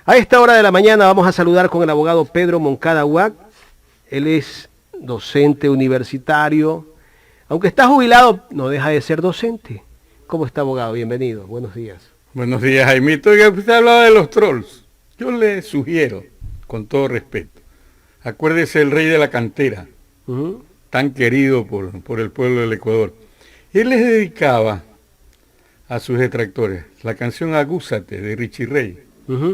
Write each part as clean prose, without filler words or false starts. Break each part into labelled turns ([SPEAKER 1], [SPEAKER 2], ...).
[SPEAKER 1] A esta hora de la mañana vamos a saludar con el abogado Pedro Moncada Uac. Él es docente universitario. Aunque está jubilado, no deja de ser docente. ¿Cómo está, abogado? Bienvenido. Buenos días.
[SPEAKER 2] Buenos días, Jaimito. Oiga, usted hablaba de los trolls. Yo le sugiero, con todo respeto, acuérdese del rey de la cantera, tan querido por el pueblo del Ecuador. Él les dedicaba a sus detractores la canción Agúzate de Richie Ray.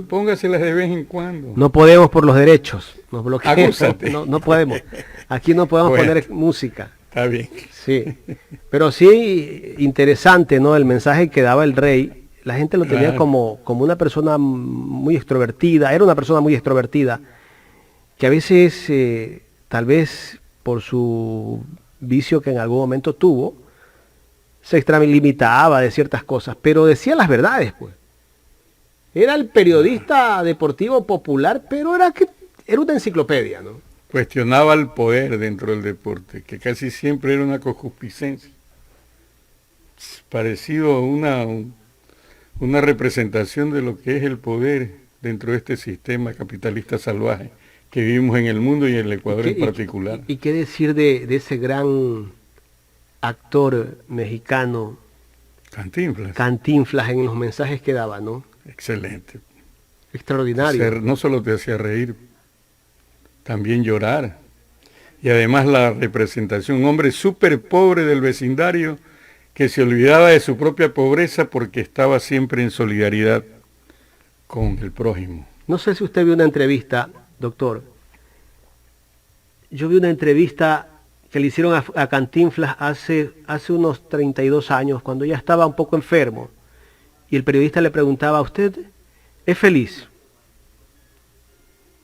[SPEAKER 2] Póngaselas de vez en cuando.
[SPEAKER 1] No podemos por los derechos, nos bloquean.
[SPEAKER 2] Agúzate.
[SPEAKER 1] No podemos. Aquí no podemos poner música.
[SPEAKER 2] Está bien.
[SPEAKER 1] Sí, pero sí interesante, ¿no? El mensaje que daba el rey. La gente lo tenía como una persona muy extrovertida, era una persona muy extrovertida, que a veces, tal vez por su vicio que en algún momento tuvo, se extralimitaba de ciertas cosas, pero decía las verdades, pues. Era el periodista deportivo popular, pero era una enciclopedia, ¿no?
[SPEAKER 2] Cuestionaba el poder dentro del deporte, que casi siempre era una concupiscencia. Parecido a una representación de lo que es el poder dentro de este sistema capitalista salvaje que vivimos en el mundo y en el Ecuador en particular.
[SPEAKER 1] ¿Y qué decir de ese gran actor mexicano? Cantinflas en los mensajes que daba, ¿no?
[SPEAKER 2] Excelente.
[SPEAKER 1] Extraordinario.
[SPEAKER 2] No solo te hacía reír, también llorar. Y además la representación, un hombre súper pobre del vecindario que se olvidaba de su propia pobreza porque estaba siempre en solidaridad con el prójimo.
[SPEAKER 1] No sé si usted vio una entrevista, doctor. Yo vi una entrevista que le hicieron a Cantinflas hace unos 32 años, cuando ya estaba un poco enfermo. Y el periodista le preguntaba, ¿usted es feliz?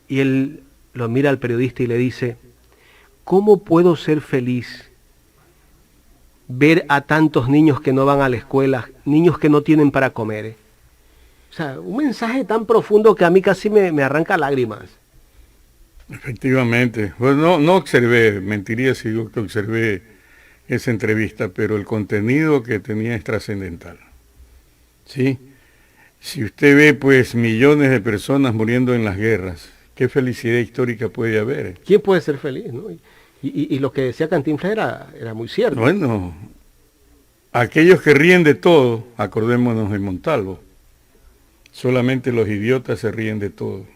[SPEAKER 1] Y él lo mira al periodista y le dice, ¿cómo puedo ser feliz? Ver a tantos niños que no van a la escuela, niños que no tienen para comer. O sea, un mensaje tan profundo que a mí casi me arranca lágrimas.
[SPEAKER 2] Efectivamente. Pues no observé, mentiría si digo que observé esa entrevista, pero el contenido que tenía es trascendental. ¿Sí? Si usted ve pues millones de personas muriendo en las guerras, ¿qué felicidad histórica puede haber?
[SPEAKER 1] ¿Quién puede ser feliz, no? Y lo que decía Cantinflas era muy cierto.
[SPEAKER 2] Bueno, aquellos que ríen de todo, acordémonos de Montalvo, solamente los idiotas se ríen de todo.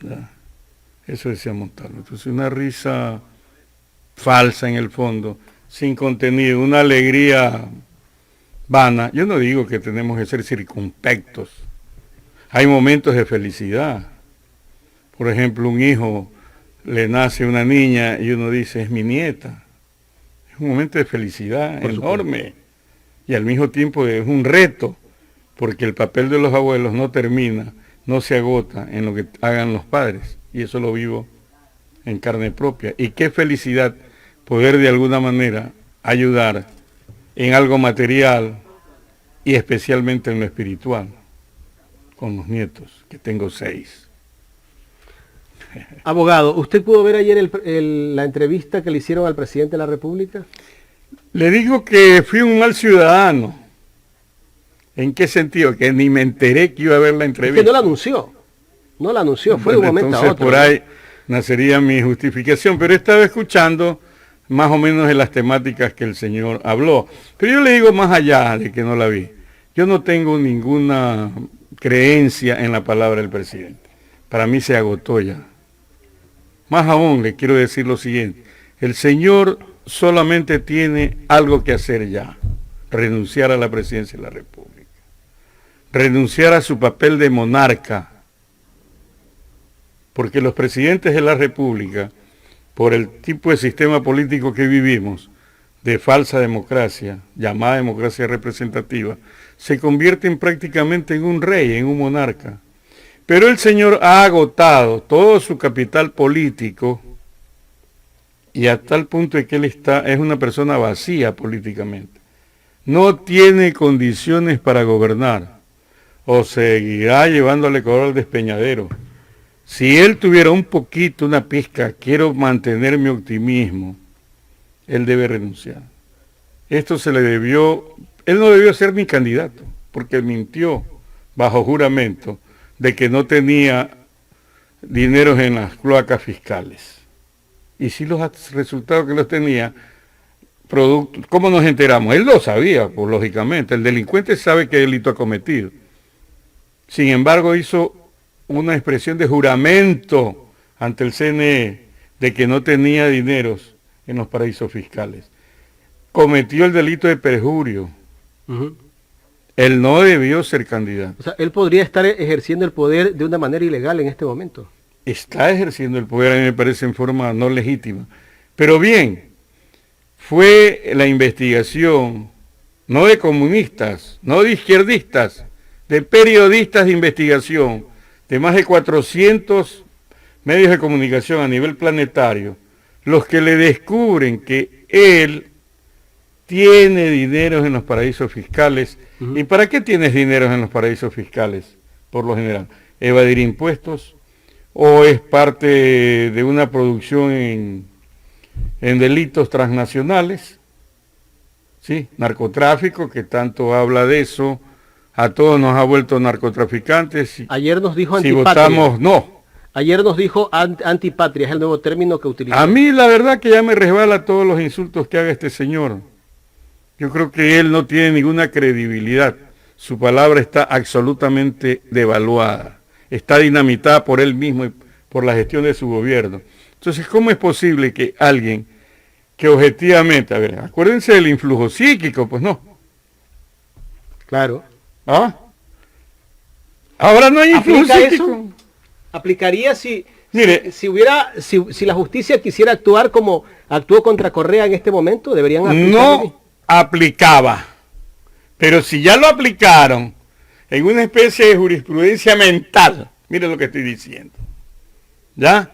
[SPEAKER 2] ¿Ya? Eso decía Montalvo. Entonces una risa falsa en el fondo, sin contenido, una alegría vana. Yo no digo que tenemos que ser circunspectos. Hay momentos de felicidad. Por ejemplo, un hijo le nace una niña y uno dice, es mi nieta. Es un momento de felicidad enorme. Y al mismo tiempo es un reto, porque el papel de los abuelos no termina, no se agota en lo que hagan los padres. Y eso lo vivo en carne propia. Y qué felicidad poder de alguna manera ayudar en algo material y especialmente en lo espiritual, con los nietos, que tengo 6.
[SPEAKER 1] Abogado, ¿usted pudo ver ayer la entrevista que le hicieron al presidente de la República?
[SPEAKER 2] Le digo que fui un mal ciudadano. ¿En qué sentido? Que ni me enteré que iba a ver la entrevista.
[SPEAKER 1] Es que no la anunció, fue de un momento a otro.
[SPEAKER 2] Por ahí nacería mi justificación, pero estaba escuchando más o menos de las temáticas que el señor habló. Pero yo le digo más allá de que no la vi. Yo no tengo ninguna creencia en la palabra del presidente. Para mí se agotó ya. Más aún, le quiero decir lo siguiente. El señor solamente tiene algo que hacer ya. Renunciar a la presidencia de la República. Renunciar a su papel de monarca. Porque los presidentes de la República, por el tipo de sistema político que vivimos, de falsa democracia, llamada democracia representativa, se convierten prácticamente en un rey, en un monarca. Pero el señor ha agotado todo su capital político y a tal punto de que él es una persona vacía políticamente. No tiene condiciones para gobernar o seguirá llevando al Ecuador al despeñadero. Si él tuviera un poquito, una pizca, quiero mantener mi optimismo, él debe renunciar. Esto se le debió, él no debió ser ni candidato, porque mintió bajo juramento de que no tenía dineros en las cloacas fiscales. Y sí los resultados que los tenía, ¿cómo nos enteramos? Él lo sabía, pues lógicamente, el delincuente sabe qué delito ha cometido. Sin embargo, hizo una expresión de juramento ante el CNE de que no tenía dineros en los paraísos fiscales. Cometió el delito de perjurio. Él no debió ser candidato.
[SPEAKER 1] O sea, él podría estar ejerciendo el poder de una manera ilegal en este momento.
[SPEAKER 2] Está ejerciendo el poder, a mí me parece, en forma no legítima. Pero bien, fue la investigación, no de comunistas, no de izquierdistas, de periodistas de investigación, de más de 400 medios de comunicación a nivel planetario, los que le descubren que él tiene dineros en los paraísos fiscales. ¿Y para qué tienes dineros en los paraísos fiscales, por lo general? ¿Evadir impuestos? ¿O es parte de una producción en delitos transnacionales? ¿Sí? Narcotráfico, que tanto habla de eso, a todos nos ha vuelto narcotraficantes.
[SPEAKER 1] Ayer nos dijo
[SPEAKER 2] si
[SPEAKER 1] antipatria.
[SPEAKER 2] votamos no.
[SPEAKER 1] Ayer nos dijo antipatria, es el nuevo término que utilizó.
[SPEAKER 2] A mí la verdad que ya me resbala todos los insultos que haga este señor. Yo creo que él no tiene ninguna credibilidad. Su palabra está absolutamente devaluada. Está dinamitada por él mismo y por la gestión de su gobierno. Entonces, ¿cómo es posible que alguien que objetivamente, a ver, acuérdense del influjo psíquico, pues no?
[SPEAKER 1] Claro.
[SPEAKER 2] ¿Ah? Ahora no hay influjo psíquico.
[SPEAKER 1] Eso? ¿Aplicaría si
[SPEAKER 2] Mire,
[SPEAKER 1] la justicia quisiera actuar como actuó contra Correa en este momento? ¿Deberían aplicar?
[SPEAKER 2] No aplicaba. Pero si ya lo aplicaron en una especie de jurisprudencia mental, mire lo que estoy diciendo, ¿ya?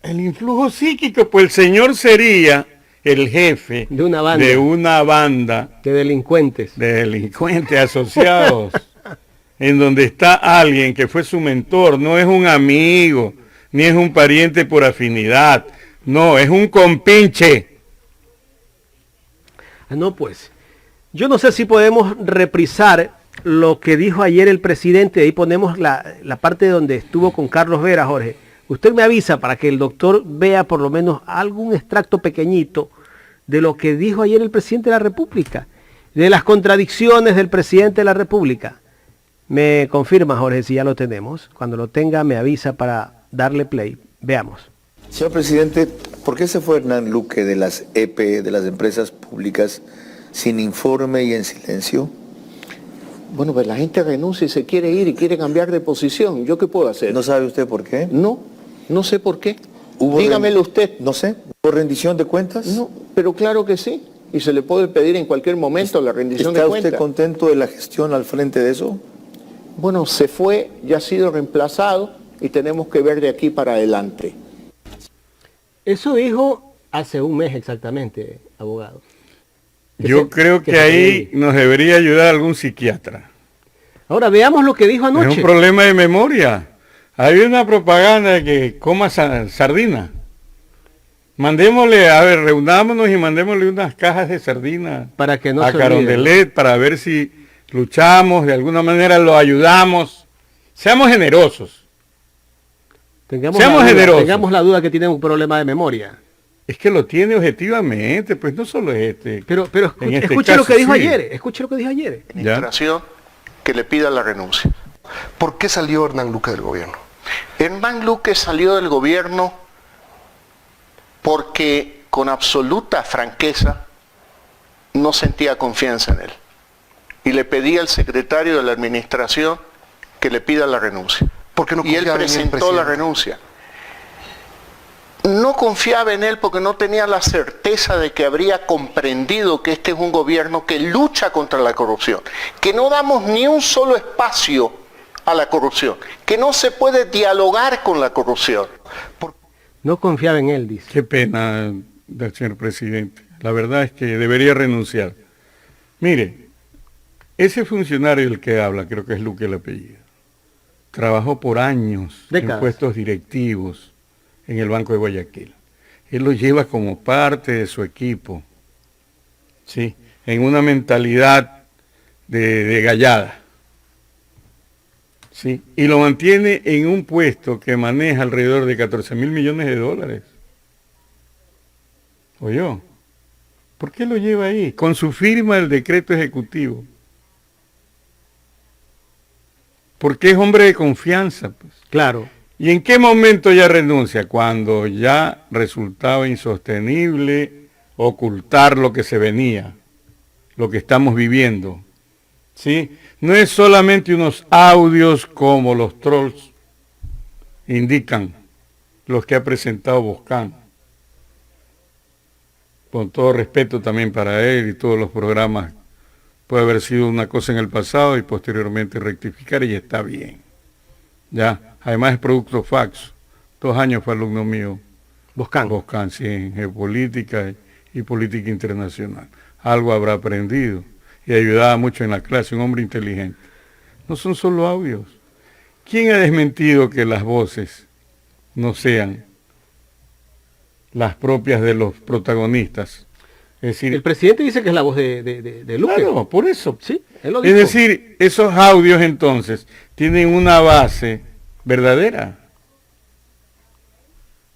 [SPEAKER 2] El influjo psíquico, pues el señor sería el jefe
[SPEAKER 1] de una banda
[SPEAKER 2] de
[SPEAKER 1] delincuentes
[SPEAKER 2] asociados, en donde está alguien que fue su mentor, no es un amigo, ni es un pariente por afinidad, no, es un compinche.
[SPEAKER 1] No, pues, yo no sé si podemos reprisar lo que dijo ayer el presidente. Ahí ponemos la parte donde estuvo con Carlos Vera, Jorge. Usted me avisa para que el doctor vea por lo menos algún extracto pequeñito de lo que dijo ayer el presidente de la República, de las contradicciones del presidente de la República. Me confirma, Jorge, si ya lo tenemos. Cuando lo tenga, me avisa para darle play. Veamos.
[SPEAKER 3] Señor presidente, ¿por qué se fue Hernán Luque de las EP, de las empresas públicas, sin informe y en silencio?
[SPEAKER 4] Bueno, pues la gente renuncia y se quiere ir y quiere cambiar de posición. ¿Yo qué puedo hacer?
[SPEAKER 3] ¿No sabe usted por qué?
[SPEAKER 4] No sé por qué. Dígamelo usted.
[SPEAKER 3] No sé. ¿Hubo rendición de cuentas?
[SPEAKER 4] No, pero claro que sí. Y se le puede pedir en cualquier momento la rendición de cuentas.
[SPEAKER 3] ¿Está usted contento de la gestión al frente de eso?
[SPEAKER 4] Bueno, se fue, ya ha sido reemplazado y tenemos que ver de aquí para adelante.
[SPEAKER 1] Eso dijo hace un mes exactamente, abogado.
[SPEAKER 2] Yo creo que ahí nos debería ayudar algún psiquiatra.
[SPEAKER 1] Ahora veamos lo que dijo anoche.
[SPEAKER 2] Es un problema de memoria. Hay una propaganda de que coma sardina. Mandémosle, a ver, reunámonos y mandémosle unas cajas de sardina
[SPEAKER 1] para que no
[SPEAKER 2] a Carondelet para ver si luchamos, de alguna manera lo ayudamos. Seamos generosos.
[SPEAKER 1] Tengamos la duda que tiene un problema de memoria.
[SPEAKER 2] Es que lo tiene objetivamente, pues no solo este.
[SPEAKER 1] Pero escuche lo que dijo ayer. Escuche lo que dijo ayer.
[SPEAKER 4] Administración que le pida la renuncia.
[SPEAKER 5] ¿Por qué salió Hernán Luque del gobierno?
[SPEAKER 4] Hernán Luque salió del gobierno porque con absoluta franqueza no sentía confianza en él. Y le pedía al secretario de la administración que le pida la renuncia.
[SPEAKER 5] ¿Por qué no confiaba en el presidente?
[SPEAKER 4] Y él presentó la renuncia. No confiaba en él porque no tenía la certeza de que habría comprendido que este es un gobierno que lucha contra la corrupción, que no damos ni un solo espacio a la corrupción, que no se puede dialogar con la corrupción.
[SPEAKER 1] No confiaba en él, dice.
[SPEAKER 2] Qué pena, señor presidente. La verdad es que debería renunciar. Mire, ese funcionario del que habla, creo que es Luque el apellido, trabajó por años en puestos directivos en el Banco de Guayaquil. Él lo lleva como parte de su equipo, ¿sí? En una mentalidad de gallada. ¿sí? Y lo mantiene en un puesto que maneja alrededor de 14.000 millones de dólares. ¿Oyó? ¿Por qué lo lleva ahí? Con su firma el decreto ejecutivo. Porque es hombre de confianza, pues.
[SPEAKER 1] Claro.
[SPEAKER 2] ¿Y en qué momento ya renuncia? Cuando ya resultaba insostenible ocultar lo que se venía, lo que estamos viviendo. ¿Sí? No es solamente unos audios como los trolls indican, los que ha presentado Boscán. Con todo respeto también para él y todos los programas, puede haber sido una cosa en el pasado y posteriormente rectificar y está bien. Ya, además es producto fax. 2 años fue alumno mío. Boscán, sí, en geopolítica y política internacional. Algo habrá aprendido y ayudaba mucho en la clase, un hombre inteligente. No son solo audios. ¿Quién ha desmentido que las voces no sean las propias de los protagonistas? Es decir,
[SPEAKER 1] El presidente dice que es la voz de Luque.
[SPEAKER 2] claro, por eso.
[SPEAKER 1] Sí, él lo
[SPEAKER 2] Es
[SPEAKER 1] dijo.
[SPEAKER 2] decir, esos audios entonces tienen una base verdadera.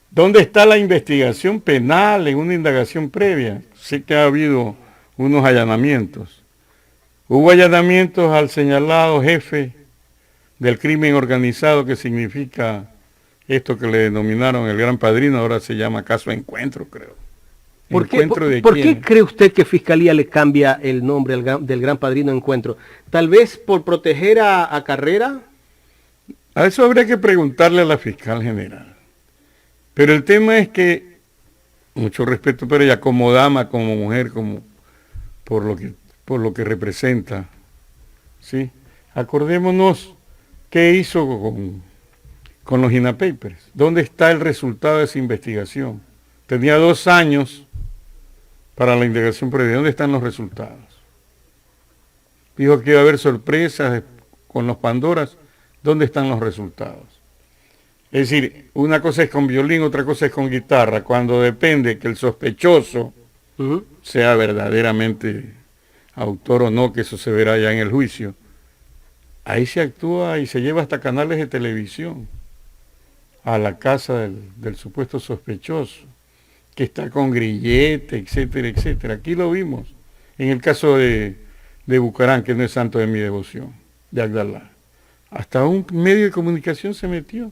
[SPEAKER 2] ¿Dónde está la investigación penal en una indagación previa? Sé que ha habido unos allanamientos. Hubo allanamientos al señalado jefe del crimen organizado, que significa esto que le denominaron el Gran Padrino, ahora se llama caso Encuentro, creo.
[SPEAKER 1] ¿Por qué,
[SPEAKER 2] ¿Encuentro de
[SPEAKER 1] por
[SPEAKER 2] quién?
[SPEAKER 1] qué cree usted que Fiscalía le cambia el nombre del Gran Padrino Encuentro? ¿Tal vez por proteger a Carrera?
[SPEAKER 2] A eso habría que preguntarle a la fiscal general. Pero el tema es que, mucho respeto por ella, como dama, como mujer, como por lo que representa, ¿sí? Acordémonos qué hizo con los INAH Papers. ¿Dónde está el resultado de esa investigación? Tenía 2 años para la indagación previa. ¿Dónde están los resultados? Dijo que iba a haber sorpresas con los Pandoras. ¿Dónde están los resultados? Es decir, una cosa es con violín, otra cosa es con guitarra. Cuando depende que el sospechoso sea verdaderamente autor o no, que eso se verá ya en el juicio, ahí se actúa y se lleva hasta canales de televisión a la casa del supuesto sospechoso, que está con grillete, etcétera, etcétera. Aquí lo vimos, en el caso de Bucarán, que no es santo de mi devoción, de Agdalá. Hasta un medio de comunicación se metió,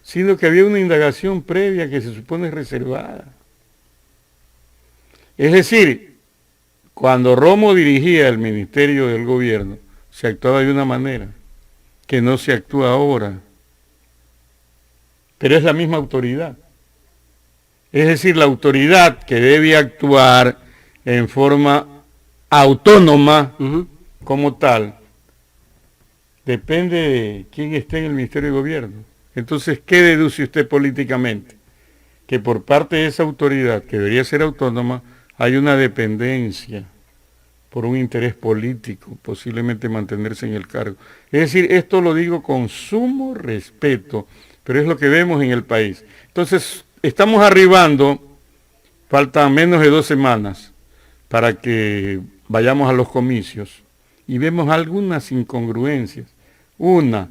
[SPEAKER 2] siendo que había una indagación previa que se supone reservada. Es decir, cuando Romo dirigía el Ministerio del Gobierno, se actuaba de una manera que no se actúa ahora, pero es la misma autoridad. Es decir, la autoridad que debe actuar en forma autónoma como tal, depende de quién esté en el Ministerio de Gobierno. Entonces, ¿qué deduce usted políticamente? Que por parte de esa autoridad, que debería ser autónoma, hay una dependencia por un interés político, posiblemente mantenerse en el cargo. Es decir, esto lo digo con sumo respeto, pero es lo que vemos en el país. Entonces, estamos arribando, faltan menos de 2 semanas para que vayamos a los comicios y vemos algunas incongruencias. Una,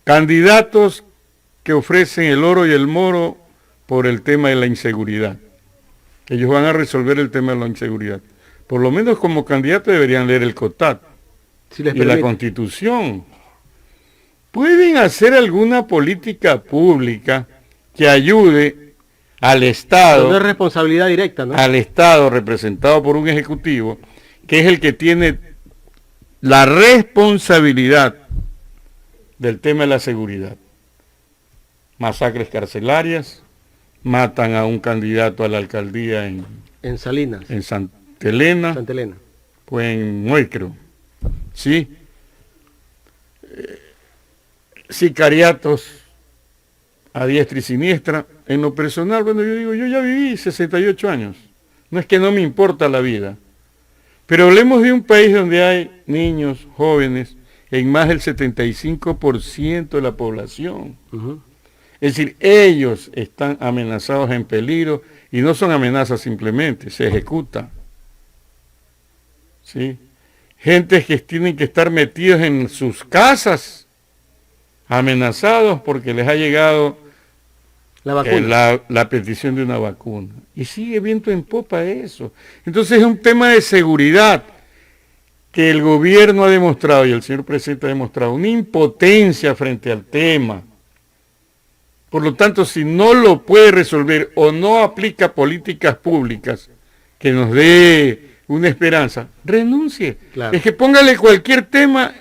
[SPEAKER 2] candidatos que ofrecen el oro y el moro por el tema de la inseguridad. Ellos van a resolver el tema de la inseguridad. Por lo menos como candidato deberían leer el COTAT
[SPEAKER 1] Si les
[SPEAKER 2] y la
[SPEAKER 1] permite.
[SPEAKER 2] Constitución. Pueden hacer alguna política pública que ayude al Estado,
[SPEAKER 1] No es responsabilidad directa, ¿no?
[SPEAKER 2] al Estado representado por un ejecutivo, que es el que tiene la responsabilidad del tema de la seguridad. Masacres carcelarias, matan a un candidato a la alcaldía
[SPEAKER 1] En Salinas,
[SPEAKER 2] en Santa Elena,
[SPEAKER 1] Santa Elena.
[SPEAKER 2] pues en Moy, creo. ¿Sí? Sicariatos a diestra y siniestra. En lo personal, bueno, yo digo, yo ya viví 68 años. No es que no me importa la vida. Pero hablemos de un país donde hay niños, jóvenes, en más del 75% de la población. Es decir, ellos están amenazados, en peligro, y no son amenazas simplemente, se ejecutan. ¿Sí? Gentes que tienen que estar metidos en sus casas amenazados porque les ha llegado
[SPEAKER 1] La vacuna.
[SPEAKER 2] la petición de una vacuna. Y sigue viento en popa eso. Entonces es un tema de seguridad que el gobierno ha demostrado y el señor presidente ha demostrado una impotencia frente al tema. Por lo tanto, si no lo puede resolver o no aplica políticas públicas que nos dé una esperanza, renuncie.
[SPEAKER 1] Claro.
[SPEAKER 2] Es que póngale cualquier tema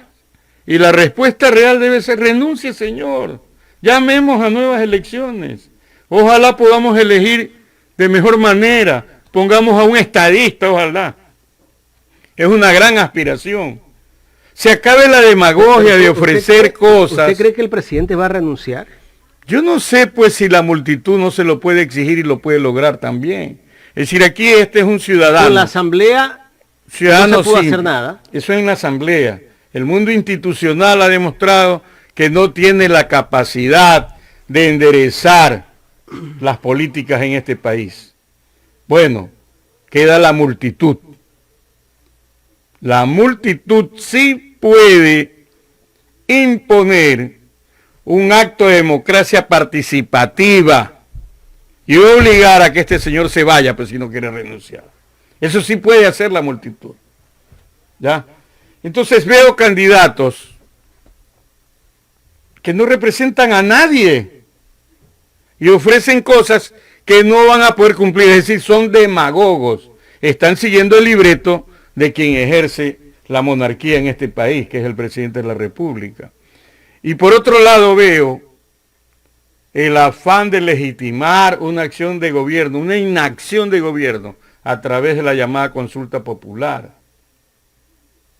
[SPEAKER 2] y la respuesta real debe ser renuncie, señor. Llamemos a nuevas elecciones. Ojalá podamos elegir de mejor manera. Pongamos a un estadista, ojalá. Es una gran aspiración. Se acabe la demagogia de ofrecer cosas.
[SPEAKER 1] ¿Usted cree que el presidente va a renunciar?
[SPEAKER 2] Yo no sé, pues, si la multitud no se lo puede exigir y lo puede lograr también. Es decir, aquí este es un ciudadano.
[SPEAKER 1] Con la asamblea
[SPEAKER 2] Ciudadano
[SPEAKER 1] no se pudo
[SPEAKER 2] simple.
[SPEAKER 1] hacer nada.
[SPEAKER 2] Eso es en la asamblea. El mundo institucional ha demostrado que no tiene la capacidad de enderezar las políticas en este país. Bueno, queda la multitud. La multitud sí puede imponer un acto de democracia participativa y obligar a que este señor se vaya, pues si no quiere renunciar. Eso sí puede hacer la multitud. ¿Ya? Entonces veo candidatos que no representan a nadie y ofrecen cosas que no van a poder cumplir, es decir, son demagogos. Están siguiendo el libreto de quien ejerce la monarquía en este país, que es el presidente de la República. Y por otro lado veo el afán de legitimar una acción de gobierno, una inacción de gobierno a través de la llamada consulta popular.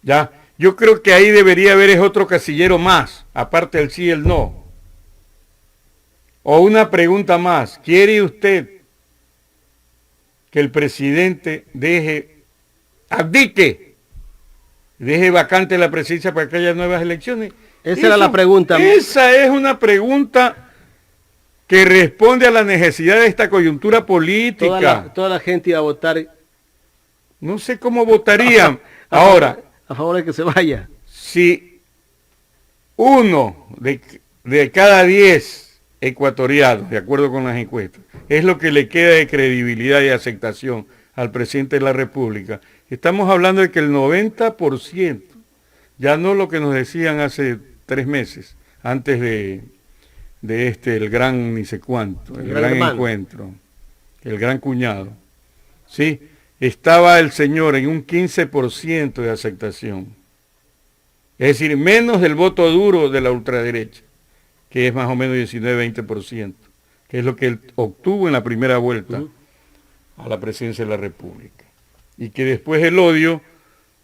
[SPEAKER 2] ¿Ya? Yo creo que ahí debería haber otro casillero más, aparte del sí y el no. O una pregunta más, ¿quiere usted que el presidente abdique, deje vacante la presidencia para que haya nuevas elecciones?
[SPEAKER 1] Esa era la pregunta.
[SPEAKER 2] Esa es una pregunta que responde a la necesidad de esta coyuntura política.
[SPEAKER 1] Toda la gente iba a votar
[SPEAKER 2] No sé cómo votarían. Ahora,
[SPEAKER 1] a favor de que se vaya.
[SPEAKER 2] si uno de cada 10 ecuatorianos, de acuerdo con las encuestas, es lo que le queda de credibilidad y aceptación al presidente de la República, estamos hablando de que el 90%, ya no lo que nos decían hace 3 meses, antes de el gran ni sé cuánto, el gran encuentro, el gran cuñado, ¿sí? Estaba el señor en un 15% de aceptación. Es decir, menos del voto duro de la ultraderecha, que es más o menos 19-20%, que es lo que él obtuvo en la primera vuelta a la presidencia de la República. Y que después el odio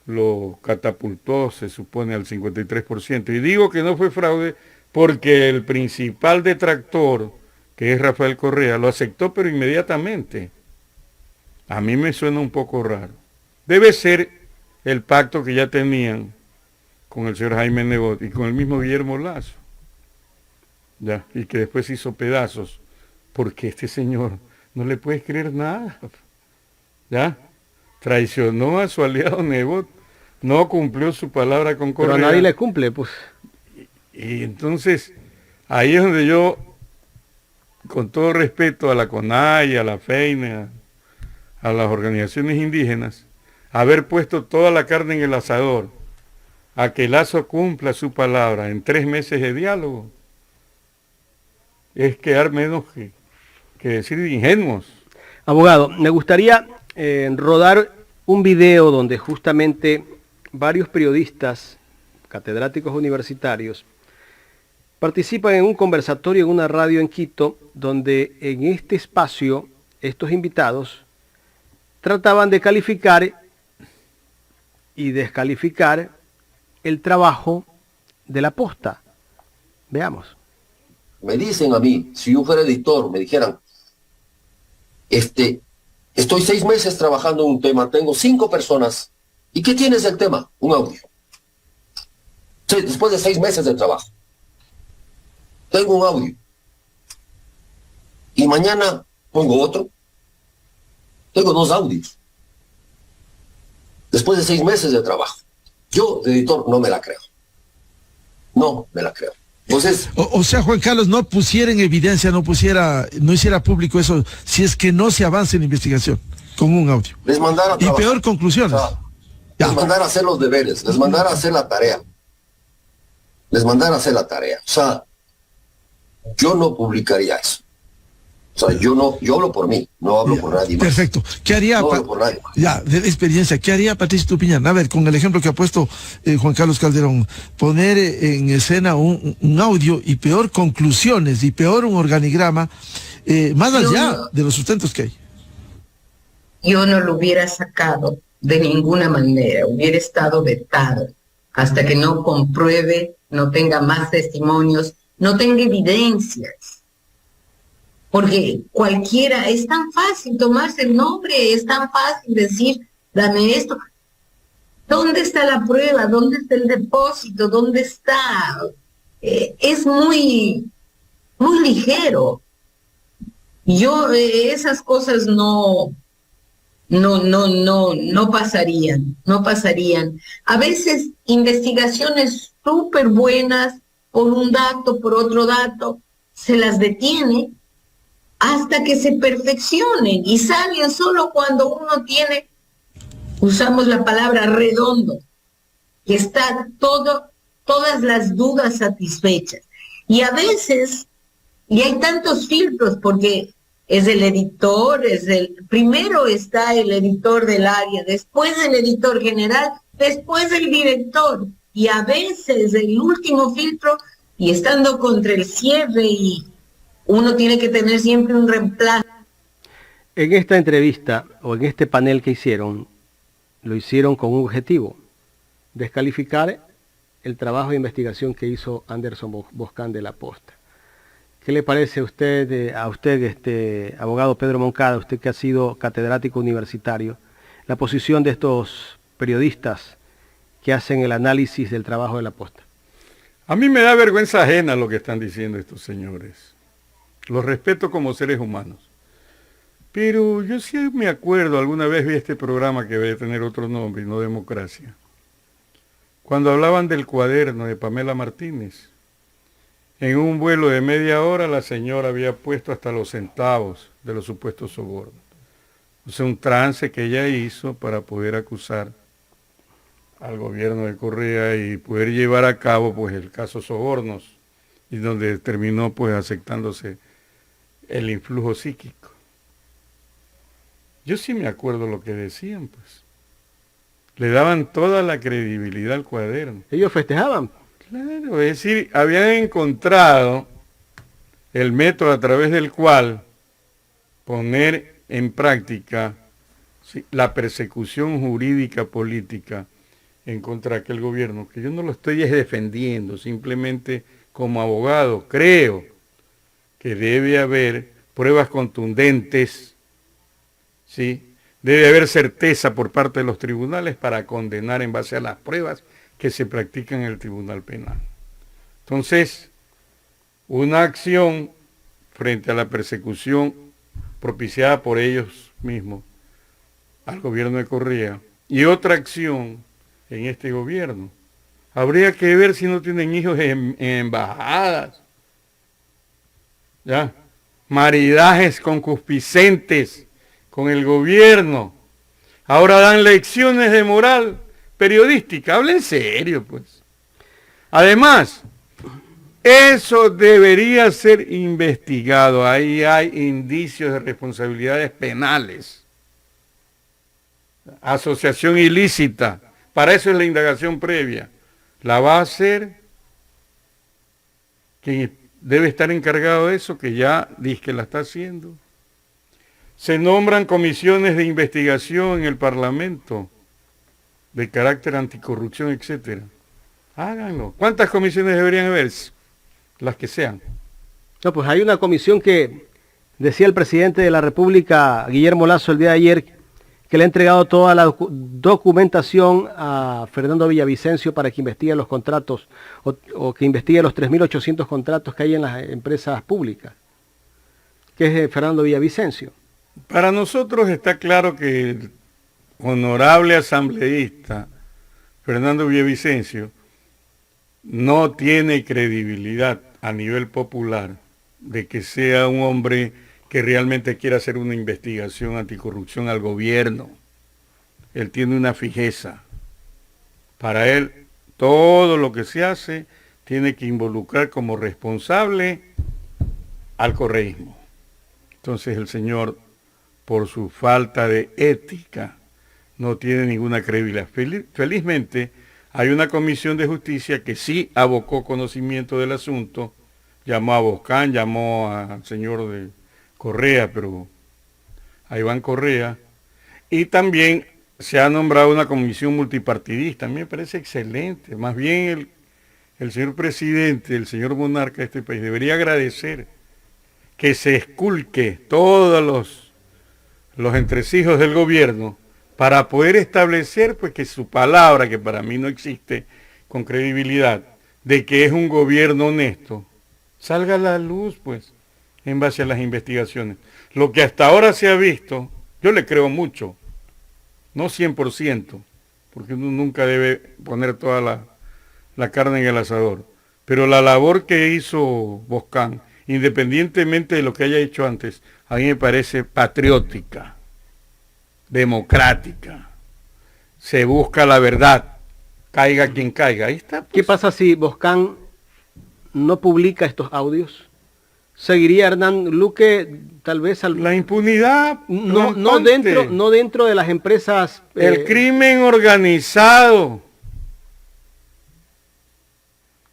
[SPEAKER 2] lo catapultó, se supone, al 53%. Y digo que no fue fraude porque el principal detractor, que es Rafael Correa, lo aceptó, pero inmediatamente. A mí me suena un poco raro. Debe ser el pacto que ya tenían con el señor Jaime Nebot y con el mismo Guillermo Lasso, ¿ya? Y que después hizo pedazos, porque este señor no le puedes creer nada, ¿ya? Traicionó a su aliado Nebot, no cumplió su palabra con Correa.
[SPEAKER 1] Pero a nadie le cumple, pues.
[SPEAKER 2] Y entonces, ahí es donde yo, con todo respeto a la CONAI, a la FEINE, a las organizaciones indígenas, haber puesto toda la carne en el asador, a que Lasso cumpla su palabra en 3 meses de diálogo, es quedar menos que decir ingenuos.
[SPEAKER 1] Abogado, me gustaría rodar un video donde justamente varios periodistas, catedráticos universitarios, participan en un conversatorio en una radio en Quito, donde en este espacio estos invitados trataban de calificar y descalificar el trabajo de la posta. Veamos.
[SPEAKER 6] Me dicen a mí, si yo fuera editor, me dijeran, estoy 6 meses trabajando en un tema, tengo 5 personas, ¿y qué tienes del tema? Un audio. Después de 6 meses de trabajo, tengo un audio. Y mañana pongo otro. Tengo 2 audios. Después de 6 meses de trabajo. Yo, de editor, no me la creo. No me la creo. Entonces,
[SPEAKER 7] O sea, Juan Carlos, no pusiera en evidencia, no hiciera público eso, si es que no se avanza en la investigación con un audio.
[SPEAKER 6] les mandara a
[SPEAKER 7] Y
[SPEAKER 6] trabajar.
[SPEAKER 7] peor, conclusiones.
[SPEAKER 6] O sea, les mandara a hacer los deberes, les mandara a hacer la tarea. O sea, yo no publicaría eso. O sea, yo hablo por mí, no hablo por nadie más.
[SPEAKER 7] Perfecto. ¿Qué haría?
[SPEAKER 6] No hablo por nadie más.
[SPEAKER 7] Ya, de experiencia, ¿qué haría Patricio Tupiñán? A ver, con el ejemplo que ha puesto Juan Carlos Calderón, poner en escena un audio y peor conclusiones y peor un organigrama, más allá de los sustentos que hay.
[SPEAKER 8] Yo no lo hubiera sacado de ninguna manera, hubiera estado vetado hasta que no compruebe, no tenga más testimonios, no tenga evidencias. Porque cualquiera, es tan fácil tomarse el nombre, es tan fácil decir, dame esto. ¿Dónde está la prueba? ¿Dónde está el depósito? ¿Dónde está? Es muy ligero. Yo, esas cosas no pasarían. A veces investigaciones súper buenas, por un dato, por otro dato, se las detiene hasta que se perfeccionen y salen solo cuando uno tiene, usamos la palabra redondo, que está todas las dudas satisfechas. Y a veces, y hay tantos filtros, porque es el editor, primero está el editor del área, después el editor general, después el director, y a veces el último filtro, y estando contra el cierre, y uno tiene que tener siempre un reemplazo.
[SPEAKER 1] En esta entrevista o en este panel que hicieron, lo hicieron con un objetivo: descalificar el trabajo de investigación que hizo Anderson Boscan de la Posta. ¿Qué le parece a usted, abogado Pedro Moncada, usted que ha sido catedrático universitario, la posición de estos periodistas que hacen el análisis del trabajo de la Posta?
[SPEAKER 2] A mí me da vergüenza ajena lo que están diciendo estos señores. Los respeto como seres humanos. Pero yo sí me acuerdo, alguna vez vi este programa que debe tener otro nombre y no Democracia, cuando hablaban del cuaderno de Pamela Martínez. En un vuelo de media hora la señora había puesto hasta los centavos de los supuestos sobornos. O sea, un trance que ella hizo para poder acusar al gobierno de Correa y poder llevar a cabo pues el caso sobornos, y donde terminó pues aceptándose el influjo psíquico. Yo sí me acuerdo lo que decían, pues. Le daban toda la credibilidad al cuaderno.
[SPEAKER 1] Ellos festejaban.
[SPEAKER 2] Claro, es decir, habían encontrado el método a través del cual poner en práctica, ¿sí?, la persecución jurídica política en contra de aquel gobierno, que yo no lo estoy defendiendo, simplemente como abogado creo que debe haber pruebas contundentes, ¿sí? Debe haber certeza por parte de los tribunales para condenar en base a las pruebas que se practican en el Tribunal Penal. Entonces, una acción frente a la persecución propiciada por ellos mismos al gobierno de Correa y otra acción en este gobierno. Habría que ver si no tienen hijos en embajadas, ¿ya? Maridajes concupiscentes con el gobierno. Ahora dan lecciones de moral periodística. Hablen serio, pues. Además, eso debería ser investigado. Ahí hay indicios de responsabilidades penales. Asociación ilícita. Para eso es la indagación previa. La va a hacer quien debe estar encargado de eso, que ya dice que la está haciendo. Se nombran comisiones de investigación en el Parlamento de carácter anticorrupción, etcétera. Háganlo. ¿Cuántas comisiones deberían haber? Las que sean.
[SPEAKER 1] No, pues hay una comisión que decía el presidente de la República, Guillermo Lasso, el día de ayer, que le ha entregado toda la documentación a Fernando Villavicencio para que investigue los contratos o que investigue los 3.800 contratos que hay en las empresas públicas, que es Fernando Villavicencio.
[SPEAKER 2] Para nosotros está claro que el honorable asambleísta Fernando Villavicencio no tiene credibilidad a nivel popular de que sea un hombre que realmente quiera hacer una investigación anticorrupción al gobierno. Él tiene una fijeza. Para él, todo lo que se hace tiene que involucrar como responsable al correísmo. Entonces el señor, por su falta de ética, no tiene ninguna credibilidad. Felizmente, hay una comisión de justicia que sí abocó conocimiento del asunto, llamó a Boscán, llamó al señor de Correa, pero a Iván Correa, y también se ha nombrado una comisión multipartidista. A mí me parece excelente. Más bien el señor presidente, el señor monarca de este país debería agradecer que se esculque todos los entresijos del gobierno para poder establecer pues que su palabra, que para mí no existe con credibilidad, de que es un gobierno honesto, salga a la luz pues en base a las investigaciones. Lo que hasta ahora se ha visto, yo le creo mucho, no 100%, porque uno nunca debe poner toda la carne en el asador, pero la labor que hizo Boscán, independientemente de lo que haya hecho antes, a mí me parece patriótica, democrática. Se busca la verdad, caiga quien caiga. Ahí está. Pues.
[SPEAKER 1] ¿Qué pasa si Boscán no publica estos audios? ¿Seguiría Hernán Luque tal vez
[SPEAKER 2] la impunidad?
[SPEAKER 1] No dentro de las empresas.
[SPEAKER 2] El crimen organizado.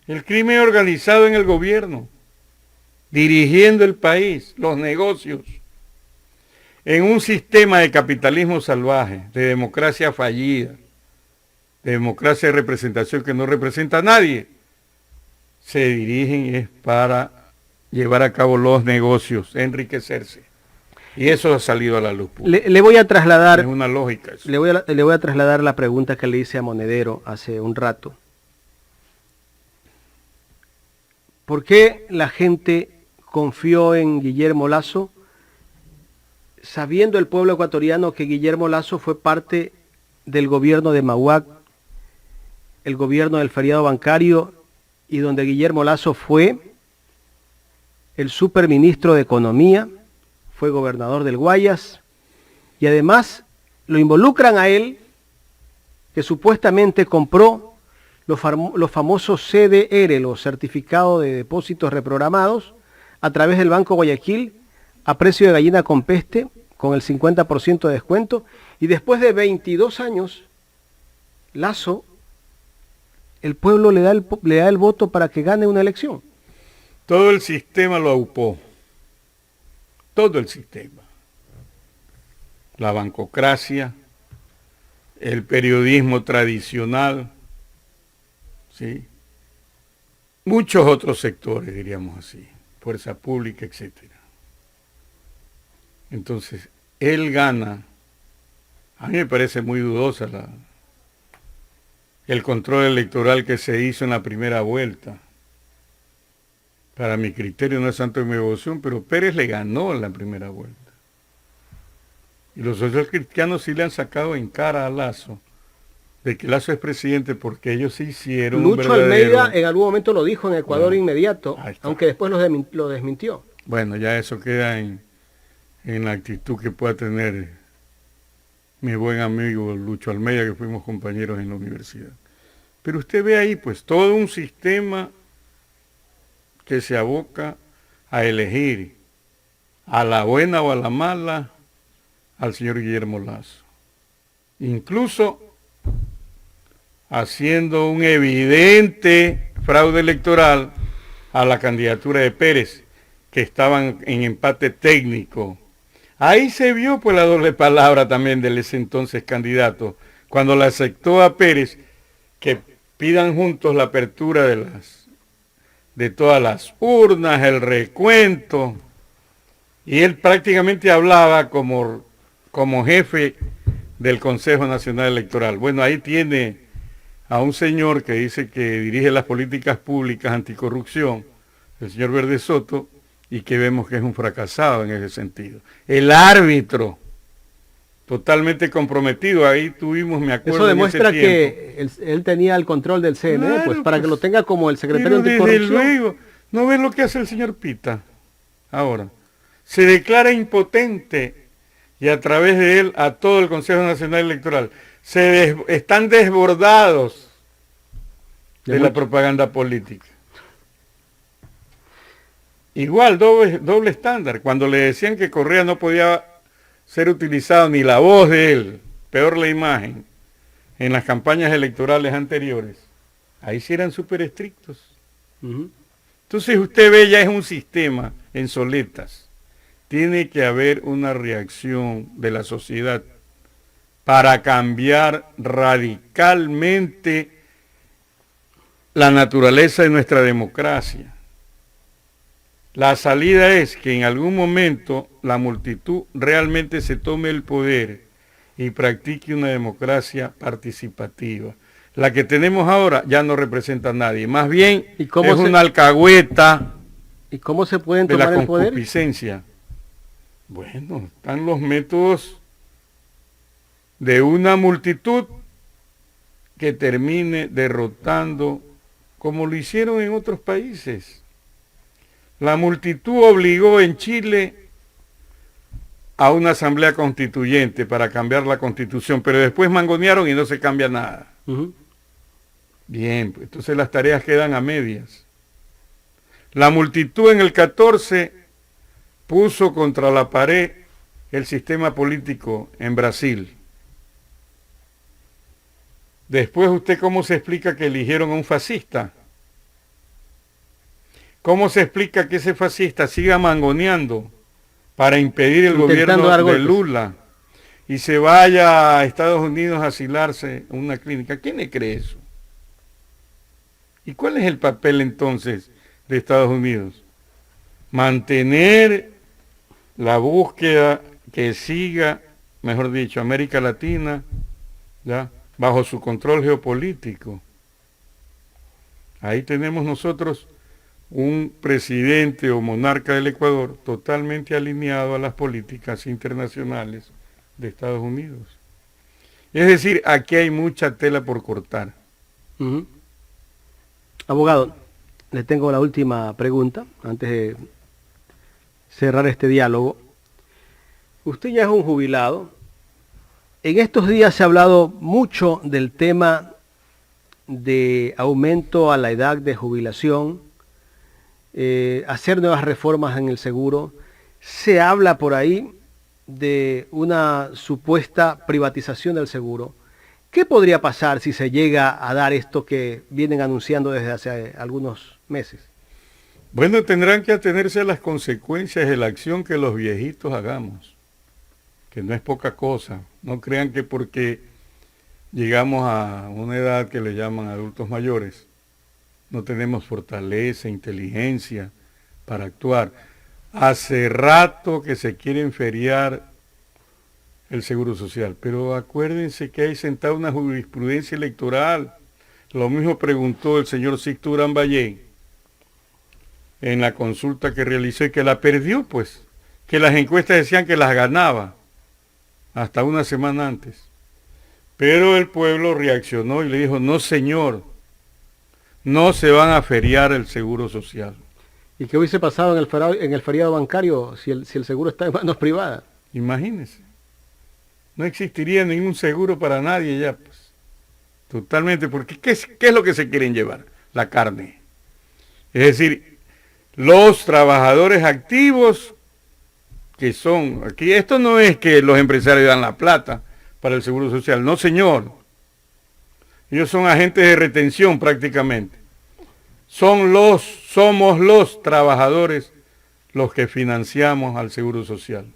[SPEAKER 2] El crimen organizado en el gobierno, dirigiendo el país, los negocios, en un sistema de capitalismo salvaje, de democracia fallida, de democracia de representación que no representa a nadie, se dirigen es para llevar a cabo los negocios, enriquecerse. Y eso ha salido a la luz pública.
[SPEAKER 1] Le voy a trasladar.
[SPEAKER 2] Es una lógica eso.
[SPEAKER 1] Le voy a trasladar la pregunta que le hice a Monedero hace un rato. ¿Por qué la gente confió en Guillermo Lasso, sabiendo el pueblo ecuatoriano que Guillermo Lasso fue parte del gobierno de Mauac, el gobierno del feriado bancario, y donde Guillermo Lasso fue el superministro de Economía, fue gobernador del Guayas, y además lo involucran a él, que supuestamente compró los famosos CDR, los certificados de depósitos reprogramados, a través del Banco Guayaquil, a precio de gallina con peste, con el 50% de descuento, y después de 22 años, Lasso, el pueblo le da el voto para que gane una elección.
[SPEAKER 2] Todo el sistema lo aupó, todo el sistema. La bancocracia, el periodismo tradicional, ¿sí? Muchos otros sectores, diríamos así, fuerza pública, etc. Entonces, él gana. A mí me parece muy dudosa el control electoral que se hizo en la primera vuelta. Para mi criterio no es santo de mi devoción, pero Pérez le ganó en la primera vuelta. Y los socialcristianos sí le han sacado en cara a Lasso, de que Lasso es presidente porque ellos se hicieron
[SPEAKER 1] Lucho Almeida en algún momento lo dijo en Ecuador inmediato, aunque después lo desmintió.
[SPEAKER 2] Bueno, ya eso queda en la actitud que pueda tener mi buen amigo Lucho Almeida, que fuimos compañeros en la universidad. Pero usted ve ahí pues todo un sistema que se aboca a elegir a la buena o a la mala al señor Guillermo Lasso. Incluso haciendo un evidente fraude electoral a la candidatura de Pérez, que estaban en empate técnico. Ahí se vio pues la doble palabra también del ese entonces candidato, cuando le aceptó a Pérez que pidan juntos la apertura de todas las urnas, el recuento, y él prácticamente hablaba como jefe del Consejo Nacional Electoral. Bueno, ahí tiene a un señor que dice que dirige las políticas públicas anticorrupción, el señor Verde Soto, y que vemos que es un fracasado en ese sentido. El árbitro totalmente comprometido. Ahí tuvimos, me acuerdo.
[SPEAKER 1] Eso demuestra
[SPEAKER 2] en ese tiempo,
[SPEAKER 1] que él tenía el control del CNE,
[SPEAKER 2] Claro,
[SPEAKER 1] pues para que
[SPEAKER 2] pues,
[SPEAKER 1] lo tenga como el secretario
[SPEAKER 2] pero desde
[SPEAKER 1] anticorrupción.
[SPEAKER 2] luego, ¿no ves lo que hace el señor Pita ahora? Se declara impotente y a través de él a todo el Consejo Nacional Electoral. Están desbordados de la propaganda política. Igual, doble estándar. Cuando le decían que Correa no podía ser utilizado ni la voz de él, peor la imagen, en las campañas electorales anteriores, ahí sí eran súper estrictos. Entonces usted ve, ya es un sistema en soletas. Tiene que haber una reacción de la sociedad para cambiar radicalmente la naturaleza de nuestra democracia. La salida es que en algún momento la multitud realmente se tome el poder y practique una democracia participativa. La que tenemos ahora ya no representa a nadie, más bien es una alcahueta.
[SPEAKER 1] ¿Y cómo se pueden
[SPEAKER 2] de
[SPEAKER 1] tomar
[SPEAKER 2] la
[SPEAKER 1] el poder?
[SPEAKER 2] concupiscencia. Bueno, están los métodos de una multitud que termine derrotando, como lo hicieron en otros países. La multitud obligó en Chile a una asamblea constituyente para cambiar la constitución, pero después mangonearon y no se cambia nada. Bien, pues entonces las tareas quedan a medias. La multitud en el 14 puso contra la pared el sistema político en Brasil. Después, ¿usted cómo se explica que eligieron a un fascista? ¿Cómo se explica que ese fascista siga mangoneando para impedir el gobierno de Lula y se vaya a Estados Unidos a asilarse en una clínica? ¿Quién le cree eso? ¿Y cuál es el papel entonces de Estados Unidos? Mantener la búsqueda que siga, mejor dicho, América Latina, ¿ya?, bajo su control geopolítico. Ahí tenemos nosotros un presidente o monarca del Ecuador totalmente alineado a las políticas internacionales de Estados Unidos. Es decir, aquí hay mucha tela por cortar.
[SPEAKER 1] Abogado, le tengo la última pregunta antes de cerrar este diálogo. Usted ya es un jubilado. En estos días se ha hablado mucho del tema de aumento a la edad de jubilación, hacer nuevas reformas en el seguro. Se habla por ahí de una supuesta privatización del seguro. ¿Qué podría pasar si se llega a dar esto que vienen anunciando desde hace algunos meses?
[SPEAKER 2] Bueno, tendrán que atenerse a las consecuencias de la acción que los viejitos hagamos, que no es poca cosa. No crean que porque llegamos a una edad que le llaman adultos mayores, no tenemos fortaleza, inteligencia para actuar. Hace rato que se quiere enferiar el Seguro Social, pero acuérdense que hay sentada una jurisprudencia electoral. Lo mismo preguntó el señor Sixto Durán Ballén en la consulta que realizó y que la perdió, pues, que las encuestas decían que las ganaba hasta una semana antes. Pero el pueblo reaccionó y le dijo, no señor, no se van a feriar el Seguro Social.
[SPEAKER 1] ¿Y qué hubiese pasado en el feriado bancario si el seguro está en manos privadas?
[SPEAKER 2] Imagínense. No existiría ningún seguro para nadie ya, pues. Totalmente, porque ¿qué es lo que se quieren llevar? La carne. Es decir, los trabajadores activos que son, aquí esto no es que los empresarios dan la plata para el Seguro Social, no señor. Ellos son agentes de retención prácticamente. Somos los trabajadores los que financiamos al Seguro Social.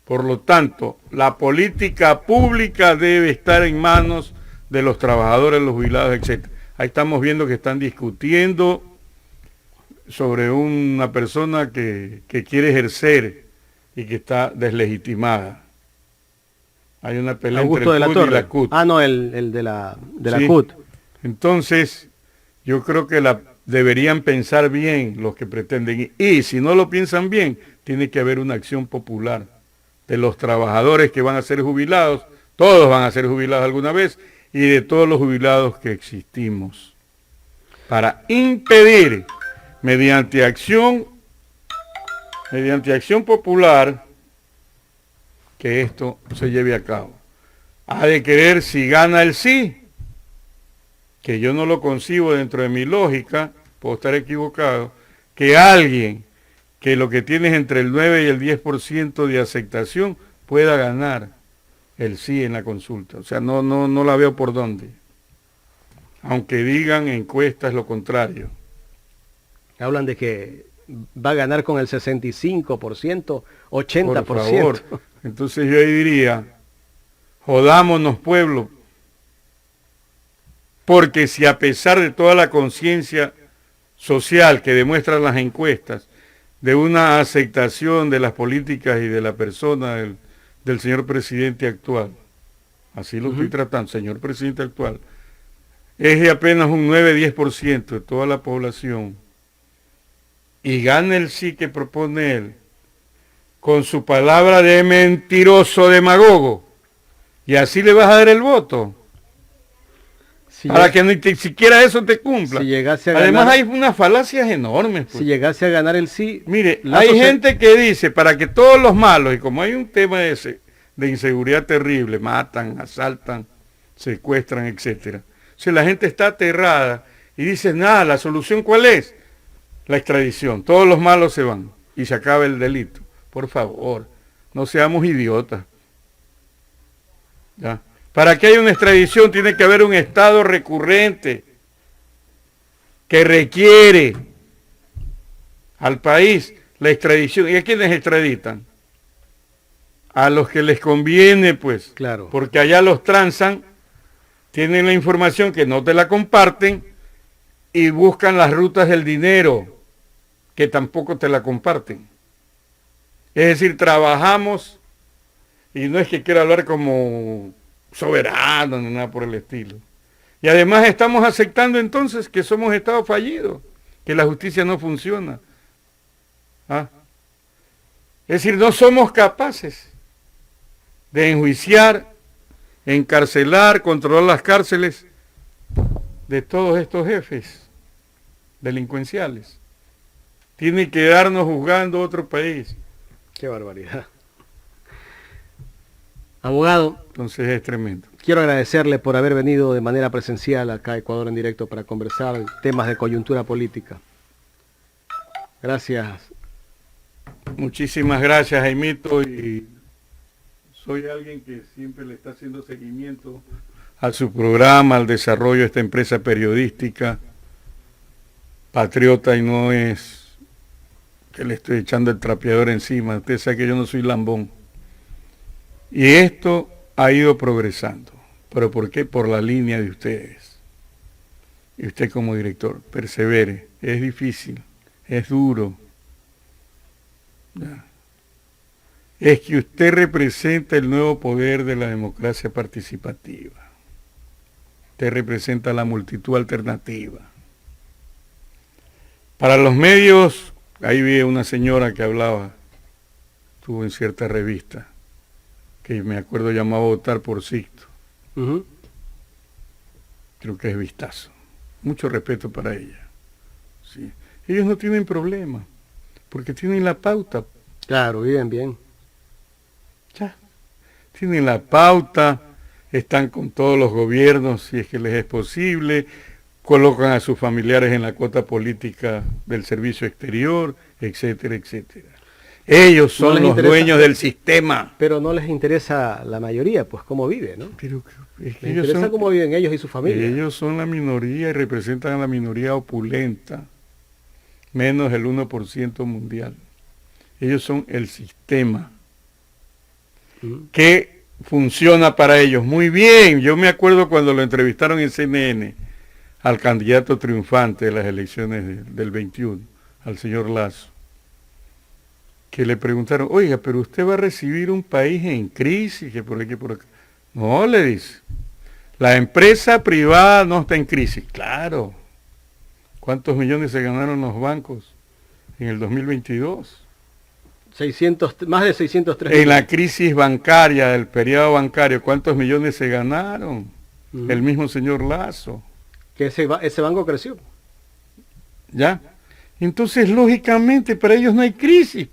[SPEAKER 2] Por lo tanto, la política pública debe estar en manos de los trabajadores, los jubilados, etc. Ahí estamos viendo que están discutiendo sobre una persona que quiere ejercer y que está deslegitimada. Hay una pelea
[SPEAKER 1] Augusto
[SPEAKER 2] entre el CUT y la CUT.
[SPEAKER 1] Ah, no, el de la
[SPEAKER 2] Sí.
[SPEAKER 1] CUT.
[SPEAKER 2] Entonces, yo creo que deberían pensar bien los que pretenden. Y si no lo piensan bien, tiene que haber una acción popular de los trabajadores que van a ser jubilados, todos van a ser jubilados alguna vez, y de todos los jubilados que existimos, para impedir mediante acción popular que esto se lleve a cabo. Ha de querer, si gana el sí, que yo no lo concibo dentro de mi lógica, puedo estar equivocado, que alguien que lo que tiene es entre el 9 y el 10% de aceptación pueda ganar el sí en la consulta. O sea, no la veo por dónde. Aunque digan encuestas lo contrario.
[SPEAKER 1] Hablan de que va a ganar con el 65%, 80%.
[SPEAKER 2] Por favor. Entonces yo ahí diría, jodámonos pueblo, porque si a pesar de toda la conciencia social que demuestran las encuestas, de una aceptación de las políticas y de la persona del señor presidente actual, así lo estoy tratando, señor presidente actual, es de apenas un 9-10% de toda la población, y gana el sí que propone él, con su palabra de mentiroso demagogo, y así le vas a dar el voto, para que ni siquiera eso te cumpla.
[SPEAKER 1] Si llegase a
[SPEAKER 2] Además
[SPEAKER 1] ganar,
[SPEAKER 2] hay unas falacias enormes. Pues.
[SPEAKER 1] Si llegase a ganar el sí...
[SPEAKER 2] Mire, hay gente que dice, para que todos los malos, y como hay un tema de inseguridad terrible, matan, asaltan, secuestran, etcétera. Si la gente está aterrada y dice, nada, ¿la solución cuál es? La extradición. Todos los malos se van y se acaba el delito. Por favor, no seamos idiotas. ¿Ya? Para que haya una extradición tiene que haber un estado recurrente que requiere al país la extradición. ¿Y a quiénes extraditan? A los que les conviene, pues.
[SPEAKER 1] Claro.
[SPEAKER 2] Porque allá los transan, tienen la información que no te la comparten y buscan las rutas del dinero que tampoco te la comparten. Es decir, trabajamos, y no es que quiera hablar como soberano ni nada por el estilo. Y además estamos aceptando entonces que somos Estado fallido, que la justicia no funciona. ¿Ah? Es decir, no somos capaces de enjuiciar, encarcelar, controlar las cárceles de todos estos jefes delincuenciales. Tiene que darnos juzgando otro país.
[SPEAKER 1] Qué barbaridad. Abogado,
[SPEAKER 2] entonces es tremendo.
[SPEAKER 1] Quiero agradecerle por haber venido de manera presencial acá a Ecuador en directo para conversar temas de coyuntura política. Gracias.
[SPEAKER 2] Muchísimas gracias, Jaimito, y soy alguien que siempre le está haciendo seguimiento a su programa, al desarrollo de esta empresa periodística, patriota, y no es que le estoy echando el trapeador encima. Usted sabe que yo no soy lambón. Y esto ha ido progresando. ¿Pero por qué? Por la línea de ustedes. Y usted como director, persevere. Es difícil, es duro. Ya. Es que usted representa el nuevo poder de la democracia participativa. Usted representa la multitud alternativa. Para los medios, ahí vi una señora que hablaba, estuvo en cierta revista, que me acuerdo llamaba a votar por Sixto. Creo que es Vistazo. Mucho respeto para ella. Sí. Ellos no tienen problema, porque tienen la pauta.
[SPEAKER 1] Claro, viven bien.
[SPEAKER 2] Ya. Tienen la pauta, están con todos los gobiernos, si es que les es posible, colocan a sus familiares en la cuota política del servicio exterior, etcétera, etcétera. Ellos son los dueños del sistema.
[SPEAKER 1] Pero no les interesa la mayoría, pues cómo vive, ¿no?
[SPEAKER 2] Pero es que
[SPEAKER 1] les interesa cómo viven ellos y su familia.
[SPEAKER 2] Ellos son la minoría y representan a la minoría opulenta, menos el 1% mundial. Ellos son el sistema que funciona para ellos. Muy bien, yo me acuerdo cuando lo entrevistaron en CNN al candidato triunfante de las elecciones del 21, al señor Lasso, que le preguntaron, oiga, pero usted va a recibir un país en crisis, que por aquí, por acá. No, le dice, la empresa privada no está en crisis. Claro. ¿Cuántos millones se ganaron los bancos en el 2022?
[SPEAKER 1] más de 603
[SPEAKER 2] En la
[SPEAKER 1] millones.
[SPEAKER 2] crisis bancaria, del periodo bancario, ¿cuántos millones se ganaron? El mismo señor Lazo.
[SPEAKER 1] Que ese banco creció.
[SPEAKER 2] ¿Ya? Entonces, lógicamente, para ellos no hay crisis.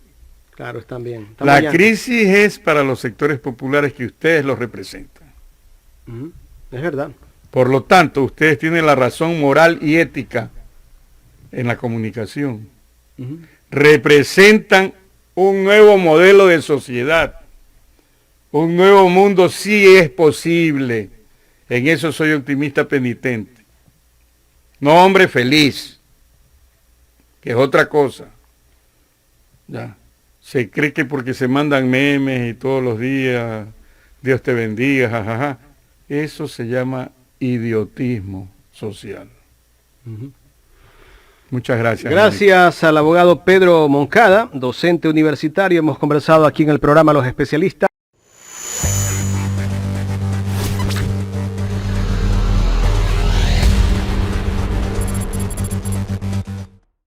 [SPEAKER 1] Claro, están bien.
[SPEAKER 2] La crisis es para los sectores populares que ustedes los representan.
[SPEAKER 1] Es verdad.
[SPEAKER 2] Por lo tanto, ustedes tienen la razón moral y ética en la comunicación. Representan un nuevo modelo de sociedad. Un nuevo mundo sí es posible. En eso soy optimista penitente. No hombre feliz, que es otra cosa. Ya. Se cree que porque se mandan memes y todos los días, Dios te bendiga, jajaja. Eso se llama idiotismo social. Muchas gracias.
[SPEAKER 1] Gracias al abogado Pedro Moncada, docente universitario. Hemos conversado aquí en el programa Los Especialistas.